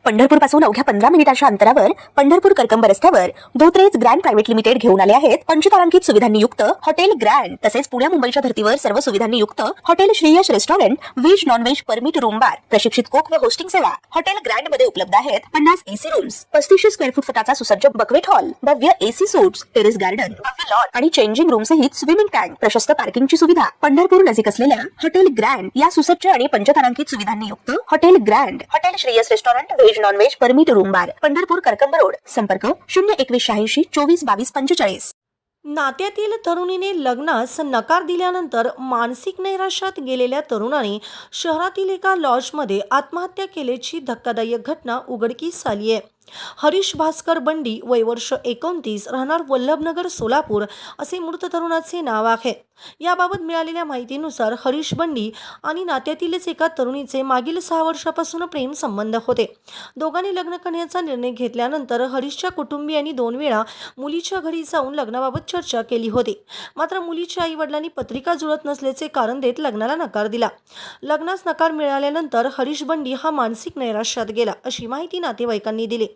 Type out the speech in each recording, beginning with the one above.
पंढरपूर पासून अवघ्या 15 मिनिटांच्या अंतरावर पंढरपूर करकंब रस्त्यावर धोत्रेज ग्रँड प्रायव्हेट लिमिटेड घेऊन आले आहेत पंचतारांकित सुविधांनी युक्त हॉटेल ग्रँड। तसेच पुण्या मुंबईच्या धर्तीवर सर्व सुविधांनी युक्त hotel Shreyas restaurant, veg non veg permit room बार, प्रशिक्षित कोक व होस्टिंग सेवा। हॉटेल ग्रँड मध्ये उपलब्ध आहेत 50 एसी रूम्स, 3500 स्क्वेअर फूट फुटाचा सुसज्ज बक्वेट हॉल, भव्य एसी सूट्स, टेरेस गार्डन, भव्य लॉन आणि चेंजिंग रूम सहित स्विमिंग टँक, प्रशस्त पार्किंगची सुविधा। पंढरपूर नजीक असलेल्या हॉटेल ग्रँड या सुसज्ज आणि पंचतारांकित सुविधांनी युक्त hotel grand, hotel Shreyas restaurant, veg non veg permit room बार, पंढरपूर करकंब रोड। संपर्क 02186 24 22 45। नात्यातील तरुणीने लग्नास नकार दिल्यानंतर मानसिक नैराश्यात गेलेल्या तरुणाने शहरातील एका लॉजमध्ये आत्महत्या केल्याची धक्कादायक घटना उघडकीस आली आहे। हरीश भास्कर बंडी, वय वर्ष 29, राहणार वल्लभनगर, सोलापूर असे मृत तरुणाचे नाव आहे। याबाबत मिळालेल्या माहितीनुसार हरीश बंडी आणि नात्यातीलच एका तरुणीचे मागील 6 वर्षापासून प्रेम संबंध होते। दोघांनी लग्न करण्याचा निर्णय घेतल्यानंतर हरीशच्या कुटुंबियांनी 2 वेळा मुलीच्या घरी जाऊन लग्नाबाबत चर्चा केली होती। मात्र मुलीच्या आई वडिलांनी पत्रिका जुळत नसल्याचे कारण देत लग्नाला नकार दिला। लग्नास नकार मिळाल्यानंतर हरीश बंडी हा मानसिक नैराश्यात गेला, अशी माहिती नातेवाईकांनी दिली।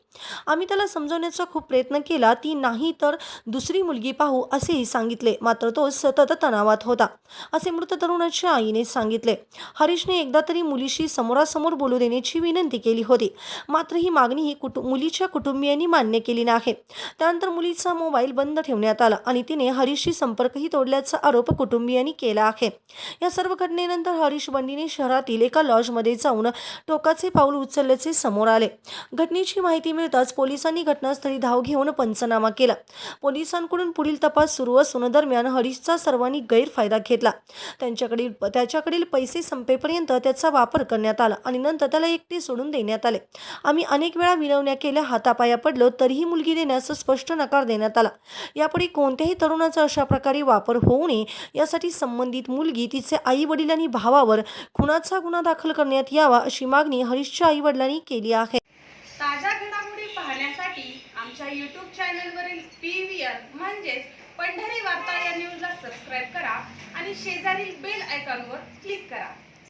आम्ही त्याला समजवण्याचा खूप प्रयत्न केला, ती नाही तर दुसरी मुलगी पाहू असेही सांगितले, मात्र तो सतत तणावात होता, असे मृत तरुणाच्या आईने सांगितले। हरीशने एकदा तरी मुलीशी समोरासमोर बोलू देण्याची विनंती केली होती, मात्र ही मागणी मुलीच्या कुटुंबियांनी मान्य केली नाही। त्यानंतर मुलीचा मोबाईल बंद ठेवण्यात आला आणि तिने हरीशशी संपर्कही तोडल्याचा आरोप कुटुंबियांनी केला आहे। या सर्व घटनेनंतर हरीश बंडीने शहरातील एका लॉजमध्ये जाऊन टोकाचे पाऊल उचलल्याचे समोर आले। घटनेची माहिती मिळताच पोलिसांनी घटनास्थळी धाव घेऊन पंचनामा केला। पोलिसांकडून पुढील तपास सुरू असून दरम्यान हरीशचा सर्वांनी गैरफायदा घेतला। त्याच्याकडील पैसे संपेपर्यंत त्याचा वापर करण्यात आला आणि नंतर त्याला एकटे सोडून देण्यात आले। आम्ही अनेक वेळा विनवण्या केल्या, हातापाया पडलो, तरीही मुलगी देण्यास स्पष्ट नकार देण्यात आला। यापुढे कोणत्याही तरुणाचा अशा प्रकारे वापर होऊ नये यासाठी संबंधित मुलगी, तिचे आई वडील आणि भावावर खुनाचा गुन्हा दाखल करण्यात यावा, अशी मागणी हरीशच्या आई वडिलांनी केली आहे। ताज्या घडामोडी पाहण्यासाठी आमच्या YouTube चॅनलवरील PVR म्हणजेच पंढरी वार्ता या न्यूजला सबस्क्राइब करा आणि शेजारील बेल आयकॉनवर क्लिक करा।